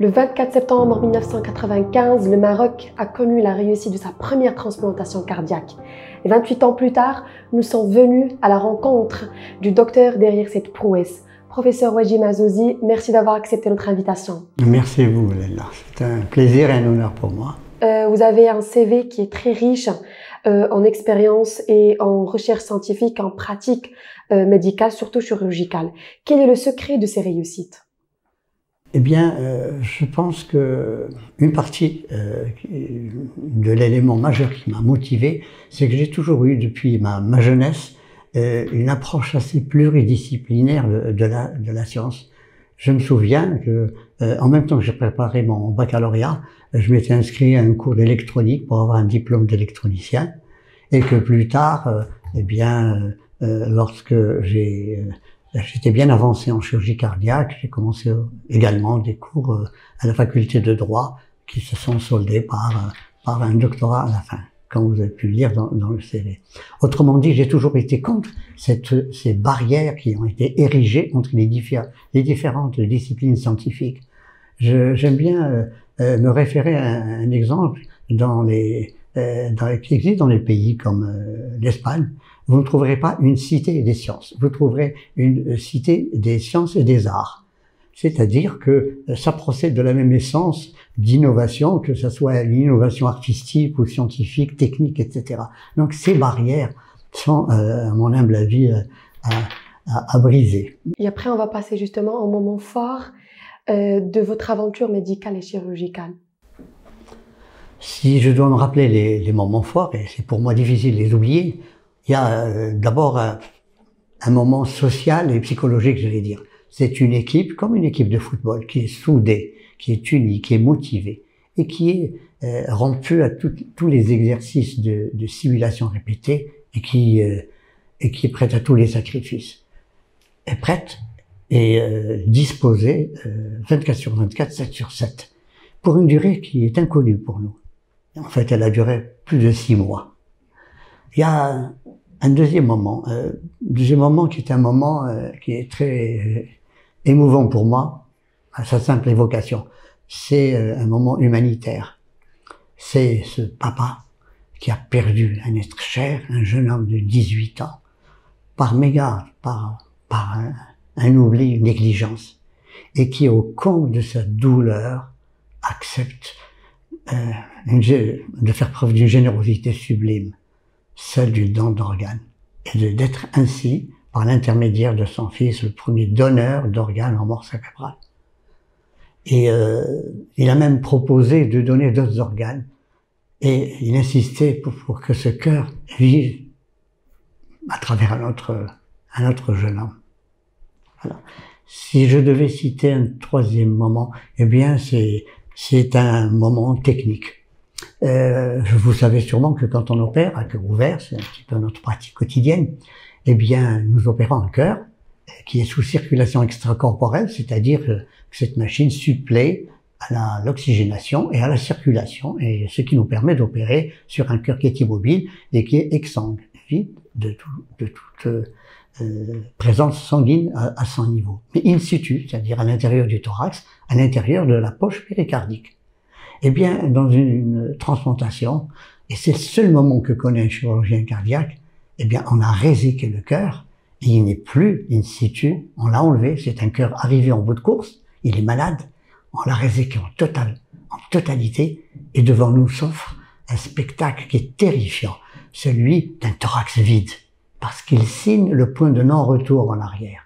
Le 24 septembre 1995, le Maroc a connu la réussite de sa première transplantation cardiaque. Et 28 ans plus tard, nous sommes venus à la rencontre du docteur derrière cette prouesse. Professeur Wadji Mazzouzi, merci d'avoir accepté notre invitation. Merci à vous, Léla. C'est un plaisir et un honneur pour moi. Vous avez un CV qui est très riche en expérience et en recherche scientifique, en pratique médicale, surtout chirurgicale. Quel est le secret de ces réussites ? Eh bien, je pense que une partie de l'élément majeur qui m'a motivé, c'est que j'ai toujours eu, depuis ma jeunesse, une approche assez pluridisciplinaire de la science. Je me souviens que, en même temps que j'ai préparé mon baccalauréat, je m'étais inscrit à un cours d'électronique pour avoir un diplôme d'électronicien, et que plus tard, lorsque j'étais bien avancé en chirurgie cardiaque, j'ai commencé également des cours à la faculté de droit qui se sont soldés par un doctorat à la fin, comme vous avez pu le lire dans le CV. Autrement dit, j'ai toujours été contre ces barrières qui ont été érigées entre les différentes disciplines scientifiques. J'aime bien me référer à un exemple qui existe dans les pays comme l'Espagne. Vous ne trouverez pas une cité des sciences, vous trouverez une cité des sciences et des arts. C'est-à-dire que ça procède de la même essence d'innovation, que ce soit l'innovation artistique ou scientifique, technique, etc. Donc ces barrières sont, à mon humble avis, à briser. Et après, on va passer justement au moment fort de votre aventure médicale et chirurgicale. Si je dois me rappeler les moments forts, et c'est pour moi difficile de les oublier, il y a d'abord un moment social et psychologique, j'allais dire. C'est une équipe, comme une équipe de football, qui est soudée, qui est unie, qui est motivée, et qui est rompue à tous les exercices de simulation répétée, et qui est prête à tous les sacrifices. Est prête et disposée 24 sur 24, 7 sur 7, pour une durée qui est inconnue pour nous. En fait, elle a duré plus de 6 mois. Il y a un deuxième moment qui est un moment qui est très émouvant pour moi, à sa simple évocation. C'est un moment humanitaire. C'est ce papa qui a perdu un être cher, un jeune homme de 18 ans, par mégarde, par un oubli, une négligence, et qui, au comble de sa douleur, accepte de faire preuve d'une générosité sublime, celle du don d'organes, et d'être ainsi, par l'intermédiaire de son fils, le premier donneur d'organes en mort cérébrale. Et il a même proposé de donner d'autres organes, et il insistait pour que ce cœur vive à travers un autre jeune homme. Voilà. Si je devais citer un troisième moment, eh bien c'est un moment technique. Vous savez sûrement que quand on opère à cœur ouvert, c'est un petit peu notre pratique quotidienne, eh bien, nous opérons un cœur qui est sous circulation extracorporelle, c'est-à-dire que cette machine supplée à l'oxygénation et à la circulation, et ce qui nous permet d'opérer sur un cœur qui est immobile et qui est exsangue, vide de toute présence sanguine à son niveau, mais in situ, c'est-à-dire à l'intérieur du thorax, à l'intérieur de la poche péricardique. Eh bien, dans une transplantation, et c'est le seul moment que connaît un chirurgien cardiaque, eh bien, on a réséqué le cœur, et il n'est plus in situ, on l'a enlevé, c'est un cœur arrivé en bout de course, il est malade, on l'a réséqué en totalité, et devant nous s'offre un spectacle qui est terrifiant, celui d'un thorax vide, parce qu'il signe le point de non-retour en arrière.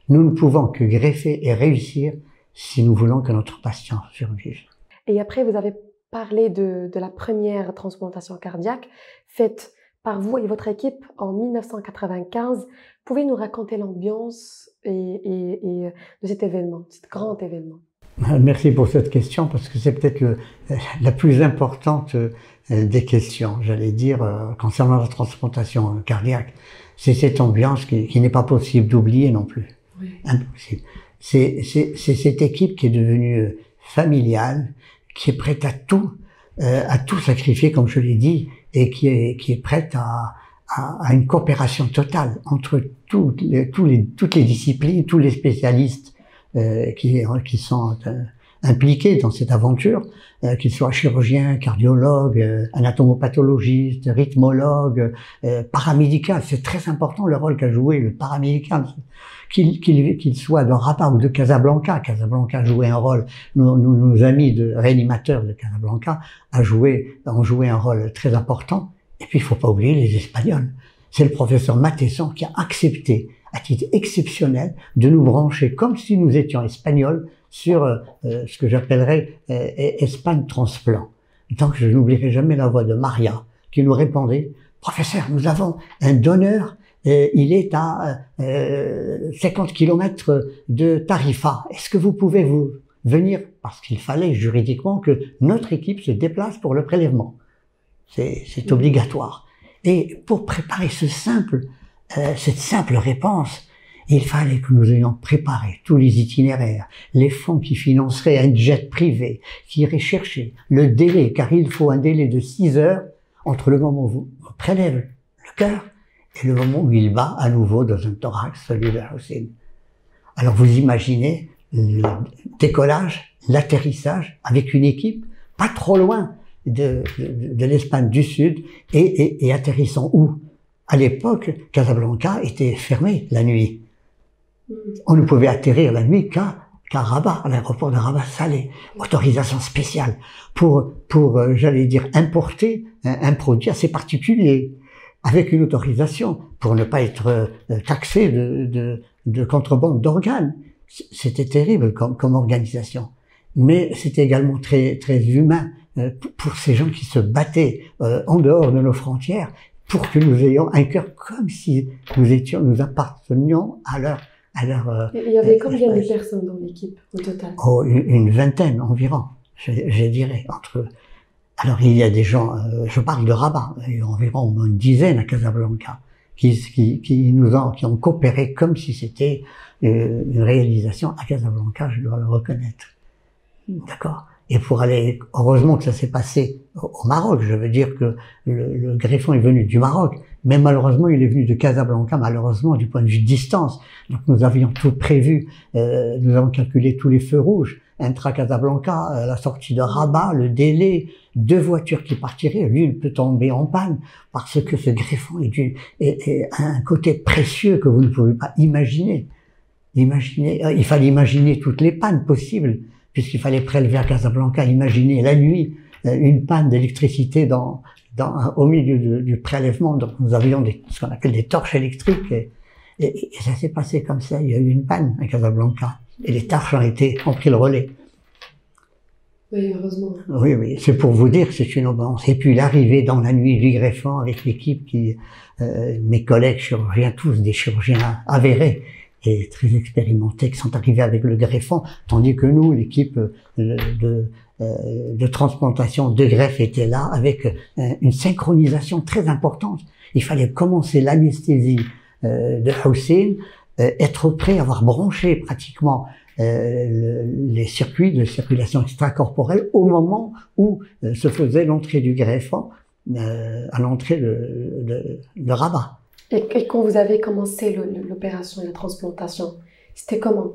Nous ne pouvons que greffer et réussir si nous voulons que notre patient survive. Et après, vous avez parlé de la première transplantation cardiaque faite par vous et votre équipe en 1995. Pouvez-vous nous raconter l'ambiance de cet événement, cet grand événement? Merci pour cette question, parce que c'est peut-être la plus importante des questions, j'allais dire, concernant la transplantation cardiaque. C'est cette ambiance qui n'est pas possible d'oublier non plus. Oui. Impossible. C'est cette équipe qui est devenue familiale, qui est prête à tout sacrifier, comme je l'ai dit, et qui est prête à une coopération totale entre toutes les disciplines, tous les spécialistes qui sont impliqués dans cette aventure, qu'ils soient chirurgiens, cardiologues, anatomopathologiste, rythmologue, paramédical. C'est très important le rôle qu'a joué le paramédical. Qu'il soit de Rabat ou de Casablanca. Casablanca jouait un rôle, nos amis réanimateurs de Casablanca ont joué un rôle très important. Et puis il faut pas oublier les Espagnols. C'est le professeur Mattesson qui a accepté, à titre exceptionnel, de nous brancher comme si nous étions espagnols sur ce que j'appellerais Espagne transplant. Donc je n'oublierai jamais la voix de Maria qui nous répondait: professeur, nous avons un donneur, il est à 50 kilomètres de Tarifa. Est-ce que vous pouvez vous venir? Parce qu'il fallait juridiquement que notre équipe se déplace pour le prélèvement. C'est obligatoire. Et pour préparer cette simple réponse, il fallait que nous ayons préparé tous les itinéraires, les fonds qui financeraient un jet privé, qui irait chercher le délai, car il faut un délai de 6 heures entre le moment où on prélève le cœur et le moment où il bat à nouveau dans un thorax, celui de Hussein. Alors vous imaginez le décollage, l'atterrissage avec une équipe pas trop loin de l'Espagne du Sud et atterrissant où? À l'époque, Casablanca était fermé la nuit. On ne pouvait atterrir la nuit qu'à Rabat, à l'aéroport de Rabat Salé. Autorisation spéciale pour j'allais dire, importer un produit assez particulier, avec une autorisation pour ne pas être taxé de contrebande d'organes. C'était terrible comme organisation. Mais c'était également très humain pour ces gens qui se battaient en dehors de nos frontières, pour que nous ayons un cœur comme si nous appartenions à leur il y avait combien de personnes dans l'équipe au total? Oh, une vingtaine environ, je dirais, alors il y a des gens, je parle de Rabat, il y a environ une dizaine à Casablanca, qui ont coopéré comme si c'était une réalisation à Casablanca, je dois le reconnaître. D'accord? Et pour aller, heureusement que ça s'est passé au Maroc, je veux dire que le greffon est venu du Maroc, mais malheureusement il est venu de Casablanca, malheureusement du point de vue distance. Donc nous avions tout prévu, nous avons calculé tous les feux rouges, intra-Casablanca, la sortie de Rabat, le délai, 2 voitures qui partiraient, l'une peut tomber en panne, parce que ce greffon est un côté précieux que vous ne pouvez pas imaginer. Il fallait imaginer toutes les pannes possibles, puisqu'il fallait prélever à Casablanca. Imaginez la nuit une panne d'électricité au milieu du prélèvement. Donc nous avions ce qu'on appelle des torches électriques, et ça s'est passé comme ça. Il y a eu une panne à Casablanca et les torches ont pris le relais. Oui, heureusement. Oui, c'est pour vous dire que c'est une aubaine. Et puis l'arrivée dans la nuit du greffon avec l'équipe mes collègues chirurgiens, tous des chirurgiens avérés et très expérimentés, qui sont arrivés avec le greffon, tandis que nous, l'équipe de transplantation de greffe était là avec une synchronisation très importante. Il fallait commencer l'anesthésie de Hussein, être prêt, avoir branché pratiquement les circuits de circulation extracorporelle au moment où se faisait l'entrée du greffon à l'entrée de Rabat. Et quand vous avez commencé l'opération et la transplantation, c'était comment?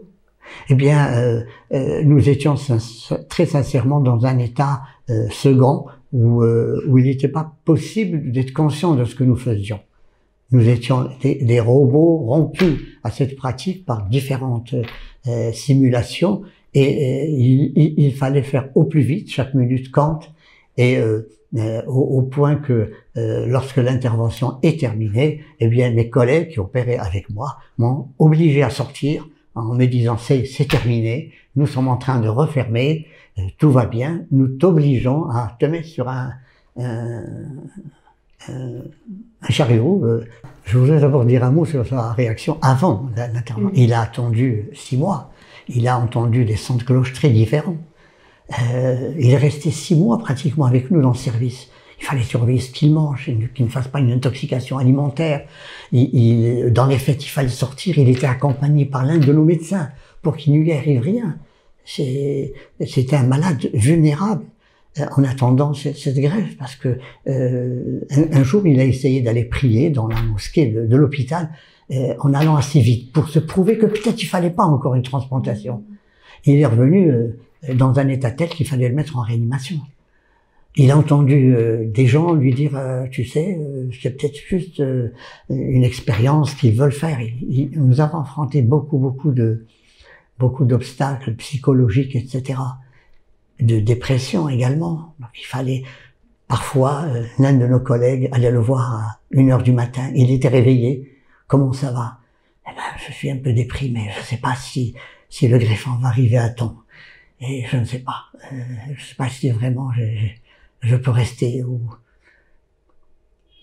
Eh bien, nous étions très sincèrement dans un état second où il n'était pas possible d'être conscient de ce que nous faisions. Nous étions des robots rompus à cette pratique par différentes simulations et il fallait faire au plus vite, chaque minute compte, et au point que lorsque l'intervention est terminée, eh bien mes collègues qui opéraient avec moi m'ont obligé à sortir en me disant c'est terminé, nous sommes en train de refermer, tout va bien, nous t'obligeons à te mettre sur un chariot. Je voudrais d'abord dire un mot sur sa réaction avant l'intervention. Il a attendu 6 mois, il a entendu des sons de cloche très différents. Il est resté 6 mois pratiquement avec nous dans le service. Il fallait surveiller ce qu'il mange, qu'il ne fasse pas une intoxication alimentaire. Dans les fêtes, il fallait sortir. Il était accompagné par l'un de nos médecins pour qu'il ne lui arrive rien. C'était un malade vulnérable en attendant cette greffe, parce que un jour, il a essayé d'aller prier dans la mosquée de l'hôpital en allant assez vite pour se prouver que peut-être il fallait pas encore une transplantation. Il est revenu dans un état tel qu'il fallait le mettre en réanimation. Il a entendu des gens lui dire, tu sais, c'est peut-être juste une expérience qu'ils veulent faire. Nous avons affronté beaucoup d'obstacles psychologiques, etc., de dépression également. Donc il fallait parfois l'un de nos collègues aller le voir à 1h du matin. Il était réveillé. Comment ça va? Eh ben, je suis un peu déprimé. Je ne sais pas si le greffon va arriver à temps. Et je ne sais pas. Je sais pas si vraiment je peux rester ou...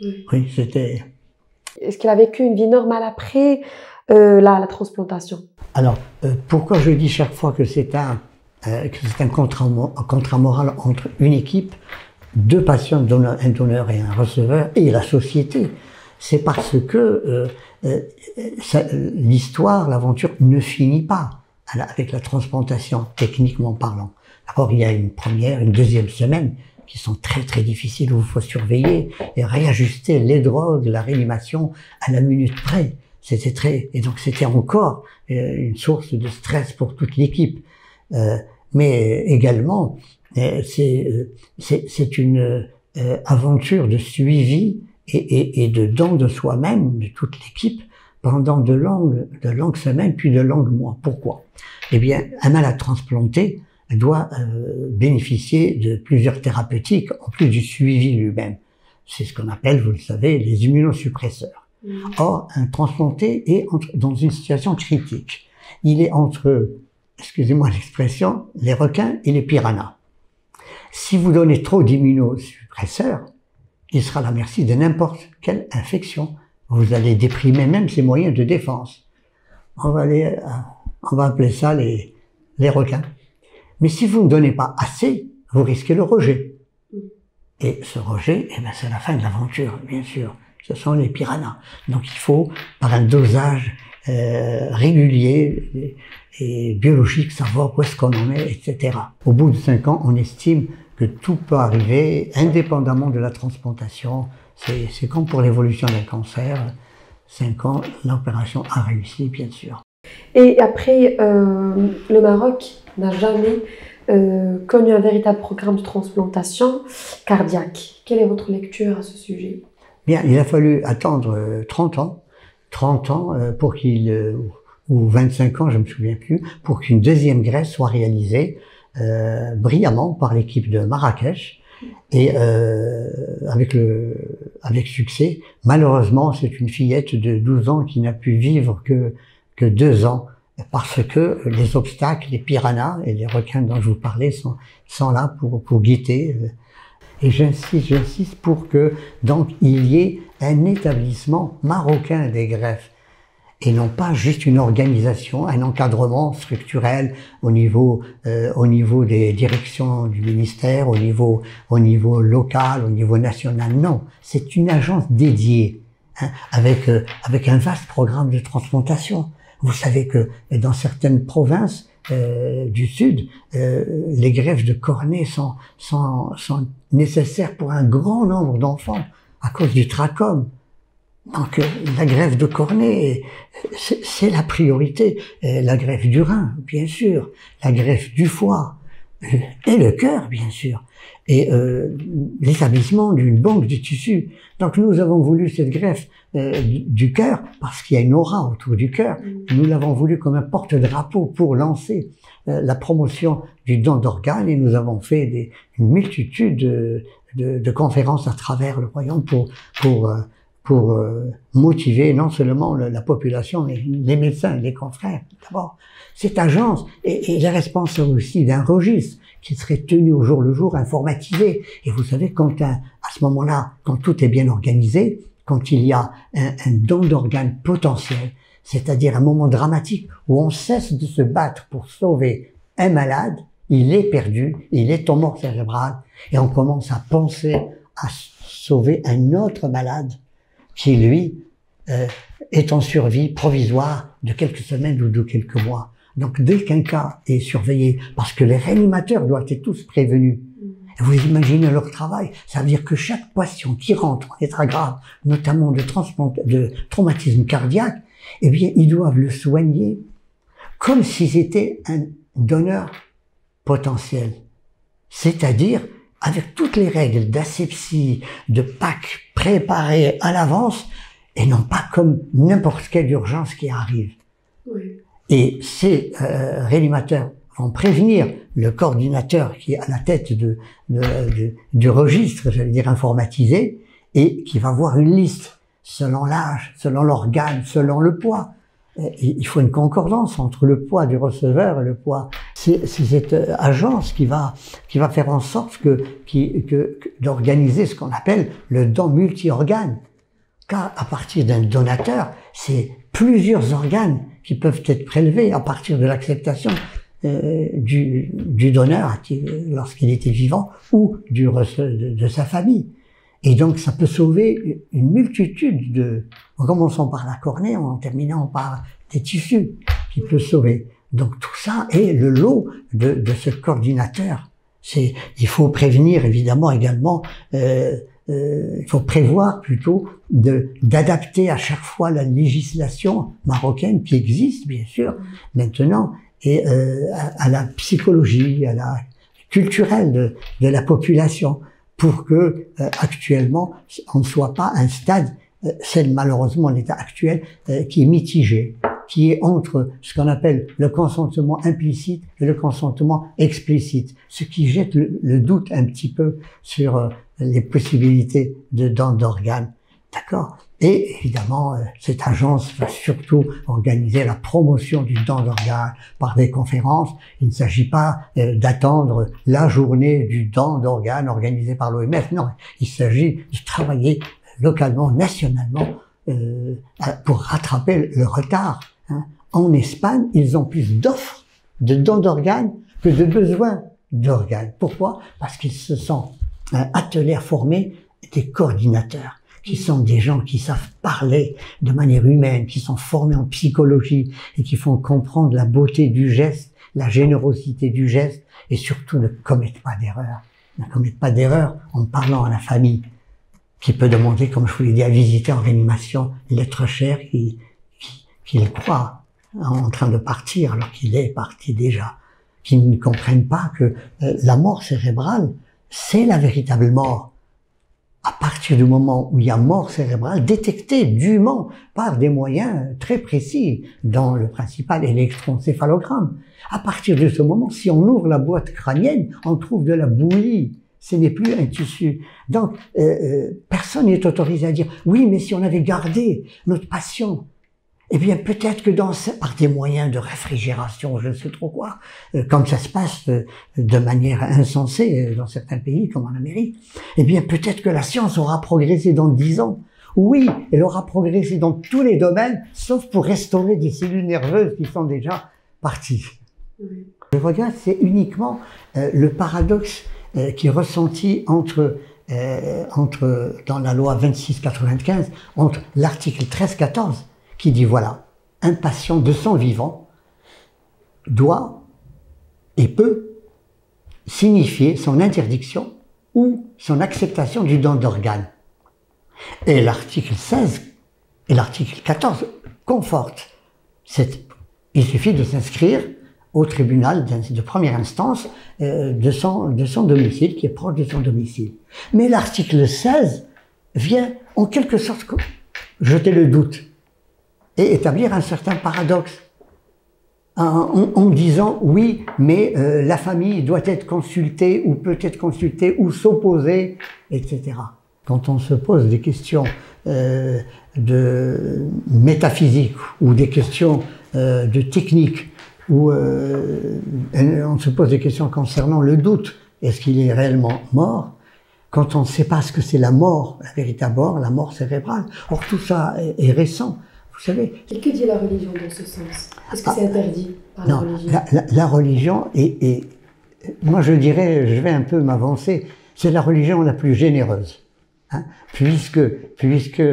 Oui, c'était... Est-ce qu'il a vécu une vie normale après la transplantation? Alors, pourquoi je dis chaque fois que c'est un contrat moral entre une équipe, deux patients, un donneur et un receveur, et la société? C'est parce que l'histoire, l'aventure ne finit pas avec la transplantation, techniquement parlant. D'abord, il y a une première, une deuxième semaine qui sont très difficiles, où il faut surveiller et réajuster les drogues, la réanimation à la minute près. Et donc c'était encore une source de stress pour toute l'équipe. Mais également, c'est une aventure de suivi et de don de soi-même, de toute l'équipe, pendant de longues semaines, puis de longues mois. Pourquoi? Eh bien, un malade transplanté doit bénéficier de plusieurs thérapeutiques, en plus du suivi lui-même. C'est ce qu'on appelle, vous le savez, les immunosuppresseurs. Or, un transplanté est dans une situation critique. Il est entre, excusez-moi l'expression, les requins et les piranhas. Si vous donnez trop d'immunosuppresseurs, il sera à la merci de n'importe quelle infection. Vous allez déprimer même ses moyens de défense. On va appeler ça les requins. Mais si vous ne donnez pas assez, vous risquez le rejet. Et ce rejet, eh ben, c'est la fin de l'aventure, bien sûr. Ce sont les piranhas. Donc il faut, par un dosage régulier et biologique, savoir où est-ce qu'on en est, etc. Au bout de 5 ans, on estime que tout peut arriver, indépendamment de la transplantation. C'est comme pour l'évolution d'un cancer. 5 ans, l'opération a réussi, bien sûr. Et après, le Maroc n'a jamais connu un véritable programme de transplantation cardiaque. Quelle est votre lecture à ce sujet? Bien, il a fallu attendre 30 ans pour ou 25 ans, je me souviens plus, pour qu'une deuxième greffe soit réalisée brillamment par l'équipe de Marrakech et avec succès. Malheureusement, c'est une fillette de 12 ans qui n'a pu vivre que 2 ans parce que les obstacles, les piranhas et les requins dont je vous parlais sont là pour guetter. Et j'insiste pour que donc il y ait un établissement marocain des greffes et non pas juste une organisation, un encadrement structurel au niveau des directions du ministère, au niveau local, au niveau national. Non, c'est une agence dédiée, hein, avec un vaste programme de transplantation. Vous savez que dans certaines provinces du Sud, les greffes de cornée sont nécessaires pour un grand nombre d'enfants à cause du trachome. Donc la greffe de cornée, c'est la priorité. La greffe du rein, bien sûr. La greffe du foie et le cœur, bien sûr. Et l'établissement d'une banque de tissus. Donc nous avons voulu cette greffe du cœur parce qu'il y a une aura autour du cœur. Nous l'avons voulu comme un porte-drapeau pour lancer la promotion du don d'organes et nous avons fait une multitude de conférences à travers le royaume pour motiver non seulement la population, mais les médecins, les confrères. D'abord, cette agence est responsable aussi d'un registre qui serait tenu au jour le jour, informatisé. Et vous savez, à ce moment-là, quand tout est bien organisé, quand il y a un don d'organes potentiel, c'est-à-dire un moment dramatique où on cesse de se battre pour sauver un malade, il est perdu, il est en mort cérébrale, et on commence à penser à sauver un autre malade qui, lui, est en survie provisoire de quelques semaines ou de quelques mois. Donc, dès qu'un cas est surveillé, parce que les réanimateurs doivent être tous prévenus, vous imaginez leur travail, ça veut dire que chaque patient qui rentre en état grave, notamment de traumatisme cardiaque, eh bien, ils doivent le soigner comme si c'était un donneur potentiel. C'est-à-dire avec toutes les règles d'asepsie, de Pâques préparées à l'avance, et non pas comme n'importe quelle urgence qui arrive. Oui. Et ces réanimateurs vont prévenir le coordinateur qui est à la tête du registre, j'allais dire informatisé, et qui va voir une liste selon l'âge, selon l'organe, selon le poids. Il faut une concordance entre le poids du receveur et le poids. C'est cette agence qui va faire en sorte d'organiser ce qu'on appelle le don multi-organes. Car à partir d'un donateur, c'est plusieurs organes qui peuvent être prélevés à partir de l'acceptation du donneur lorsqu'il était vivant ou de sa famille. Et donc, ça peut sauver une multitude en commençant par la cornée, en terminant par des tissus qui peut sauver. Donc, tout ça est le lot de ce coordinateur. Il faut prévenir, évidemment, également, il faut prévoir plutôt d'adapter à chaque fois la législation marocaine qui existe, bien sûr, maintenant, et à la psychologie, à la culturelle de la population, pour que actuellement on ne soit pas à un stade, c'est malheureusement l'état actuel qui est mitigé, qui est entre ce qu'on appelle le consentement implicite et le consentement explicite, ce qui jette le doute un petit peu sur les possibilités de don d'organes. D'accord? Et évidemment, cette agence va surtout organiser la promotion du don d'organes par des conférences. Il ne s'agit pas d'attendre la journée du don d'organes organisée par l'OMS. Non, il s'agit de travailler localement, nationalement, pour rattraper le retard. Hein. En Espagne, ils ont plus d'offres de dons d'organes que de besoins d'organes. Pourquoi? Parce qu'ils se sont attelés à former des coordinateurs, qui sont des gens qui savent parler de manière humaine, qui sont formés en psychologie et qui font comprendre la beauté du geste, la générosité du geste, et surtout ne commettent pas d'erreur. Ne commettent pas d'erreur en parlant à la famille, qui peut demander, comme je vous l'ai dit, à visiter en réanimation l'être cher qu'il croit en train de partir alors qu'il est parti déjà, qui ne comprennent pas que la mort cérébrale, c'est la véritable mort. À partir du moment où il y a mort cérébrale détectée dûment par des moyens très précis dans le principal électroencéphalogramme, à partir de ce moment, si on ouvre la boîte crânienne, on trouve de la bouillie. Ce n'est plus un tissu. Donc, personne n'est autorisé à dire « oui, mais si on avait gardé notre patient », eh bien, peut-être que par des moyens de réfrigération, je ne sais trop quoi, comme ça se passe de manière insensée dans certains pays, comme en Amérique, eh bien, peut-être que la science aura progressé dans 10 ans. Oui, elle aura progressé dans tous les domaines, sauf pour restaurer des cellules nerveuses qui sont déjà parties. Oui. Je regarde, c'est uniquement le paradoxe qui est ressenti dans la loi 2695, entre l'article 13-14, qui dit voilà, un patient de sang vivant doit et peut signifier son interdiction ou son acceptation du don d'organes. Et l'article 16 et l'article 14 confortent il suffit de s'inscrire au tribunal de première instance de son domicile, qui est proche de son domicile. Mais l'article 16 vient en quelque sorte jeter le doute et établir un certain paradoxe en disant oui, mais la famille doit être consultée ou peut être consultée ou s'opposer, etc. Quand on se pose des questions de métaphysique ou des questions de technique, ou on se pose des questions concernant le doute, est-ce qu'il est réellement mort? Quand on ne sait pas ce que c'est la mort, la véritable mort, la mort cérébrale. Or tout ça est récent. Vous savez. Et que dit la religion dans ce sens? Est-ce que c'est interdit par la religion? La religion est, moi je dirais, je vais un peu m'avancer, c'est la religion la plus généreuse. Hein, puisque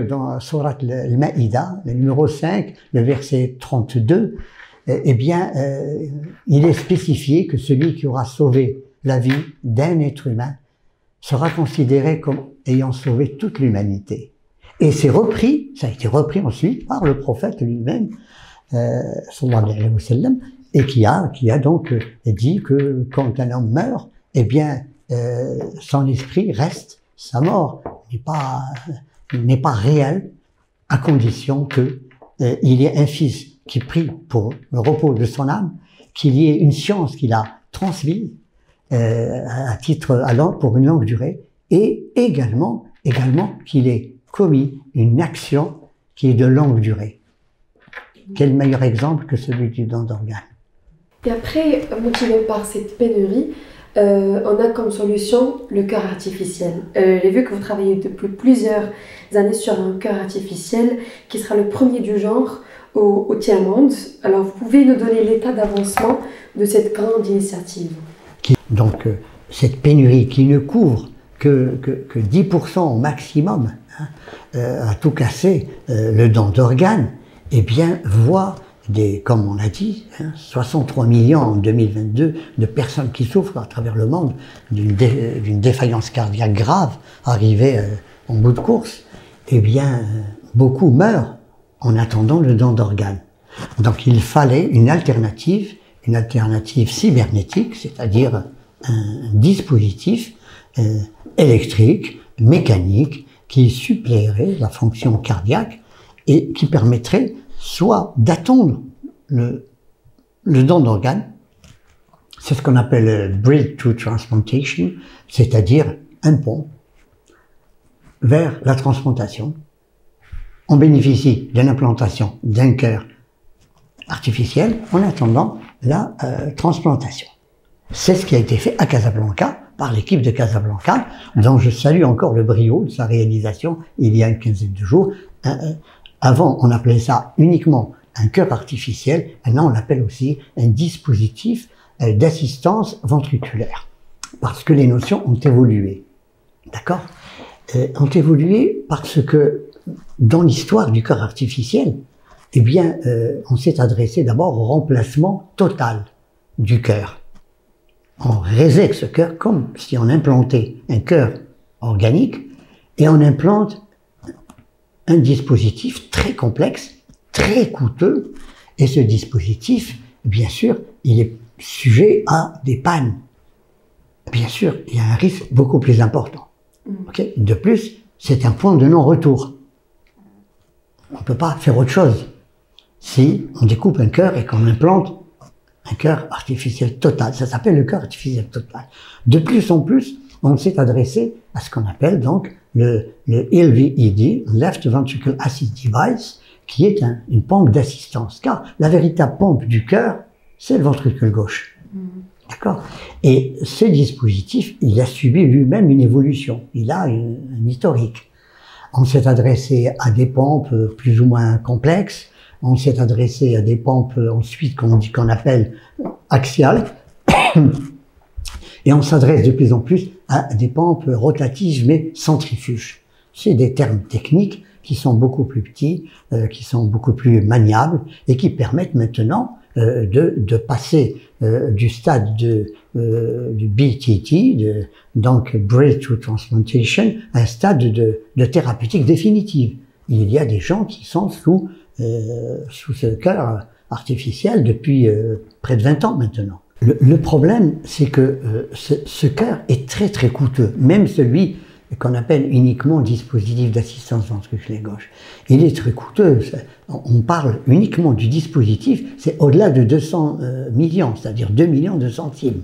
dans Surat al-Maïda, le numéro 5, le verset 32, eh bien, il est spécifié que celui qui aura sauvé la vie d'un être humain sera considéré comme ayant sauvé toute l'humanité. Et c'est repris, ça a été repris ensuite par le prophète lui-même, sallallahu alayhi wa sallam, et qui a donc dit que quand un homme meurt, eh bien, son esprit reste, sa mort n'est pas réelle, à condition que il y ait un fils qui prie pour le repos de son âme, qu'il y ait une science qu'il a transmise à titre allant pour une longue durée, et également qu'il ait commis une action qui est de longue durée. Quel meilleur exemple que celui du don d'organes? Et après, motivé par cette pénurie, on a comme solution le cœur artificiel. J'ai vu que vous travaillez depuis plusieurs années sur un cœur artificiel qui sera le premier du genre au tiers-monde. Alors, vous pouvez nous donner l'état d'avancement de cette grande initiative? Donc, cette pénurie qui ne couvre que 10% au maximum, à tout casser, le don d'organes, eh bien, voit comme on l'a dit, 63 millions en 2022 de personnes qui souffrent à travers le monde d'une défaillance cardiaque grave arrivée en bout de course. Eh bien, beaucoup meurent en attendant le don d'organes. Donc, il fallait une alternative cybernétique, c'est-à-dire un dispositif électrique, mécanique, qui suppléerait la fonction cardiaque et qui permettrait soit d'attendre le don d'organes, c'est ce qu'on appelle bridge to transplantation, c'est-à-dire un pont vers la transplantation. On bénéficie de l'implantation d'un cœur artificiel en attendant la transplantation. C'est ce qui a été fait à Casablanca par l'équipe de Casablanca, dont je salue encore le brio de sa réalisation il y a une quinzaine de jours. Avant, on appelait ça uniquement un cœur artificiel. Maintenant, on l'appelle aussi un dispositif d'assistance ventriculaire. Parce que les notions ont évolué. D'accord? Ont évolué parce que dans l'histoire du cœur artificiel, eh bien, on s'est adressé d'abord au remplacement total du cœur. On résèque ce cœur comme si on implantait un cœur organique et on implante un dispositif très complexe, très coûteux, et ce dispositif, bien sûr, il est sujet à des pannes. Bien sûr, il y a un risque beaucoup plus important. Okay? De plus, c'est un point de non-retour. On ne peut pas faire autre chose si on découpe un cœur et qu'on implante un cœur artificiel total. Ça s'appelle le cœur artificiel total. De plus en plus, on s'est adressé à ce qu'on appelle donc le LVED, Left Ventricular Assist Device, qui est une pompe d'assistance. Car la véritable pompe du cœur, c'est le ventricule gauche. D'accord? Et ce dispositif, il a subi lui-même une évolution. Il a un historique. On s'est adressé à des pompes plus ou moins complexes. On s'est adressé à des pompes ensuite qu'on appelle axiales. Et on s'adresse de plus en plus à des pompes rotatives mais centrifuges. C'est des termes techniques qui sont beaucoup plus petits, qui sont beaucoup plus maniables et qui permettent maintenant de passer du stade du BTT, donc Bridge to Transplantation, à un stade de thérapeutique définitive. Il y a des gens qui sont sous ce cœur artificiel depuis près de 20 ans maintenant. Le problème, c'est que ce cœur est très très coûteux, même celui qu'on appelle uniquement dispositif d'assistance ventriculaire gauche. Il est très coûteux. On parle uniquement du dispositif, c'est au-delà de 200 millions, c'est-à-dire 2 millions de centimes.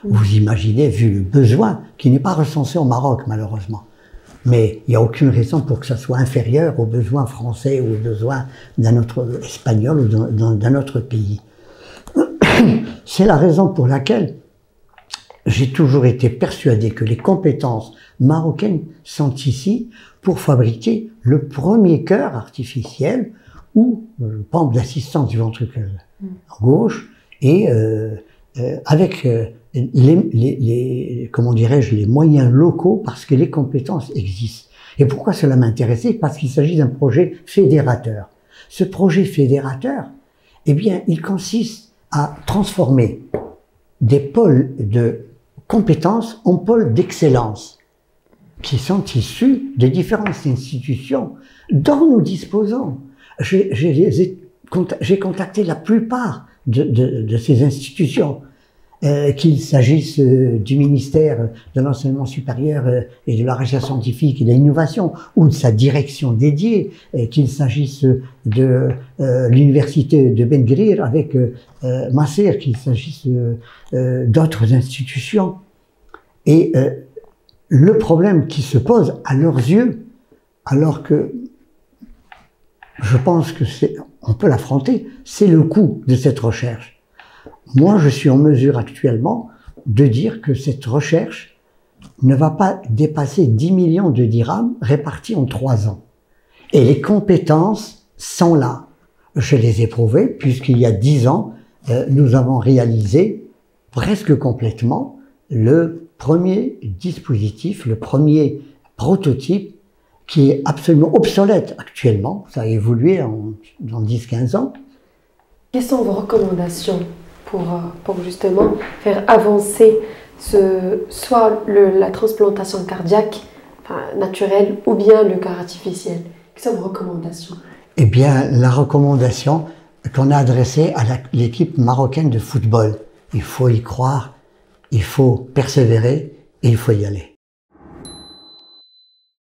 Vous imaginez, vu le besoin, qui n'est pas recensé au Maroc malheureusement. Mais il n'y a aucune raison pour que ça soit inférieur aux besoins français ou aux besoins d'un autre espagnol ou d'un autre pays. C'est la raison pour laquelle j'ai toujours été persuadé que les compétences marocaines sont ici pour fabriquer le premier cœur artificiel ou pompe d'assistance du ventricule gauche et avec comment dirais-je, les moyens locaux parce que les compétences existent. Et pourquoi cela m'intéressait? Parce qu'il s'agit d'un projet fédérateur. Ce projet fédérateur, eh bien, il consiste à transformer des pôles de compétences en pôles d'excellence qui sont issus de différentes institutions dont nous disposons. J'ai contacté la plupart de ces institutions. Qu'il s'agisse du ministère de l'enseignement supérieur et de la recherche scientifique et de l'innovation, ou de sa direction dédiée, qu'il s'agisse de l'université de Ben Gurir avec Nasser, qu'il s'agisse d'autres institutions. Et le problème qui se pose à leurs yeux, alors que je pense que on peut l'affronter, c'est le coût de cette recherche. Moi, je suis en mesure actuellement de dire que cette recherche ne va pas dépasser 10 millions de dirhams répartis en 3 ans. Et les compétences sont là. Je les ai prouvées puisqu'il y a 10 ans, nous avons réalisé presque complètement le premier dispositif, le premier prototype qui est absolument obsolète actuellement. Ça a évolué dans 10-15 ans. Quelles sont vos recommandations pour justement faire avancer soit la transplantation cardiaque naturelle ou bien le cœur artificiel? Quelles sont vos recommandations? Eh bien, la recommandation qu'on a adressée à l'équipe marocaine de football, il faut y croire, il faut persévérer et il faut y aller.